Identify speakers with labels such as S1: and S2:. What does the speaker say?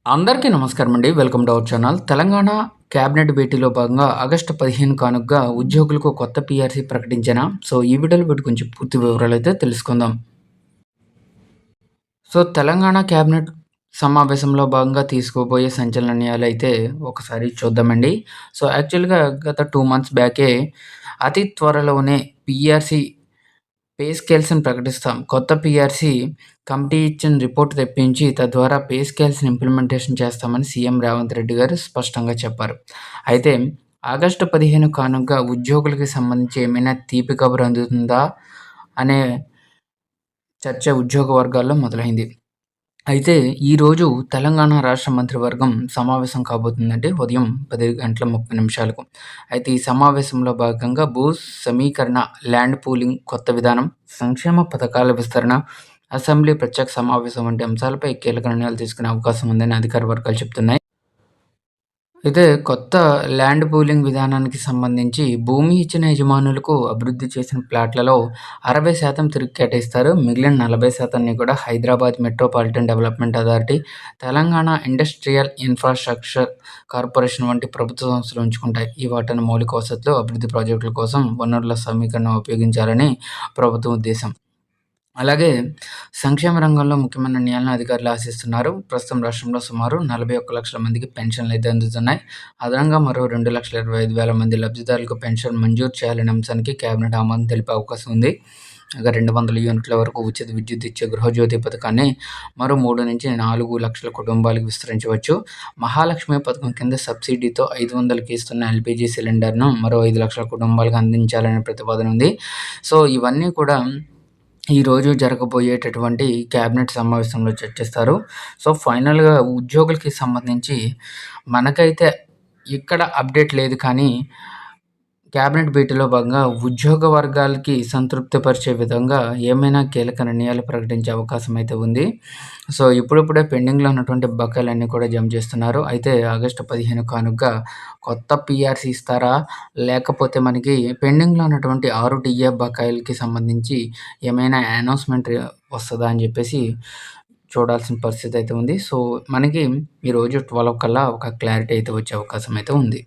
S1: అందరికీ నమస్కారం అండి. Welcome to our channel. Telangana cabinet భేటీలో భాగంగా ఆగస్టు 15 కానుకగా ఉద్యోగులకు కొత్త పీఆర్సీ ప్రకటించానా? సో, ఈ వీడియోలో వీటి గురించి పూర్తి వివరాలైతే తెలుసుకుందాం. సో, తెలంగాణ క్యాబినెట్ సమావేశంలో భాగంగా తీసుకోబోయే సంచలన నిర్ణయాలైతే ఒకసారి చూద్దామండి. సో, యాక్చువల్‌గా గత 2 మంత్స్ బ్యాకే అతి త్వరలోనే పీఆర్సీ పే స్కేల్స్‌ని ప్రకటిస్తాం. కొత్త పీఆర్సీ కమిటీ ఇచ్చిన రిపోర్ట్ తెప్పించి తద్వారా పే స్కేల్స్‌ని ఇంప్లిమెంటేషన్ చేస్తామని సీఎం రేవంత్ రెడ్డి గారు స్పష్టంగా చెప్పారు. అయితే ఆగస్టు 15 కానుకగా ఉద్యోగులకి సంబంధించి ఏమైనా తీపి కబురు అందుతుందా అనే చర్చ ఉద్యోగ వర్గాల్లో మొదలైంది. అయితే ఈరోజు తెలంగాణ రాష్ట్ర మంత్రివర్గం సమావేశం కాబోతుందండి ఉదయం 10:30 అయితే ఈ సమావేశంలో భాగంగా భూ సమీకరణ, ల్యాండ్ పూలింగ్ కొత్త విధానం, సంక్షేమ పథకాల విస్తరణ, అసెంబ్లీ ప్రత్యేక సమావేశం వంటి అంశాలపై కీలక నిర్ణయాలు తీసుకునే అవకాశం ఉందని అధికార వర్గాలు చెప్తున్నాయి. అయితే కొత్త ల్యాండ్ పూలింగ్ విధానానికి సంబంధించి భూమి ఇచ్చిన యజమానులకు అభివృద్ధి చేసిన ప్లాట్లలో 60% తిరిగి కేటాయిస్తారు. మిగిలిన 40%ని కూడా Hyderabad metropolitan development authority, Telangana industrial infrastructure corporation వంటి ప్రభుత్వ సంస్థలు ఉంచుకుంటాయి. ఈ వాటాను మౌలిక వసతులు, అభివృద్ధి ప్రాజెక్టుల కోసం వనరుల సమీకరణ ఉపయోగించాలని ప్రభుత్వం ఉద్దేశం. అలాగే సంక్షేమ రంగంలో ముఖ్యమైన నిర్ణయాలను అధికారులు ఆశిస్తున్నారు. ప్రస్తుతం రాష్ట్రంలో సుమారు 41,00,000 మందికి పెన్షన్లయితే అందుతున్నాయి. అదనంగా మరో 2,25,000 మంది లబ్ధిదారులకు పెన్షన్ మంజూరు చేయాలనే అంశానికి కేబినెట్ ఆమోదం తెలిపే అవకాశం ఉంది. ఇక 200 యూనిట్ల వరకు ఉచిత విద్యుత్ ఇచ్చే గృహజ్యోతి పథకాన్ని మరో 3-4 లక్షల కుటుంబాలకు విస్తరించవచ్చు. మహాలక్ష్మి పథకం కింద సబ్సిడీతో 500కి ఇస్తున్న ఎల్పీజీ సిలిండర్ను మరో 5 లక్షల కుటుంబాలకు అందించాలనే ప్రతిపాదన ఉంది. సో, ఇవన్నీ కూడా ఈరోజు జరగబోయేటటువంటి క్యాబినెట్ సమావేశంలో చర్చిస్తారు. సో, ఫైనల్‌గా ఉద్యోగులకి సంబంధించి మనకైతే ఇక్కడ అప్డేట్ లేదు కానీ, క్యాబినెట్ భేటీలో భాగంగా ఉద్యోగ వర్గాలకి సంతృప్తిపరిచే విధంగా ఏమైనా కీలక నిర్ణయాలు ప్రకటించే అవకాశం అయితే ఉంది. సో, ఇప్పుడిప్పుడే పెండింగ్‌లో ఉన్నటువంటి బకాయిలన్నీ కూడా జమ చేస్తున్నారు. అయితే ఆగస్టు 15 కానుకగా కొత్త పీఆర్సీ ఇస్తారా? లేకపోతే మనకి పెండింగ్‌లో ఉన్నటువంటి 6 టీఏ బకాయిలకి సంబంధించి ఏమైనా అనౌన్స్‌మెంట్ వస్తదా అని చెప్పేసి చూడాల్సిన పరిస్థితి అయితే ఉంది. సో, మనకి ఈరోజు 12 కల్లా ఒక క్లారిటీ అయితే వచ్చే అవకాశం అయితే ఉంది.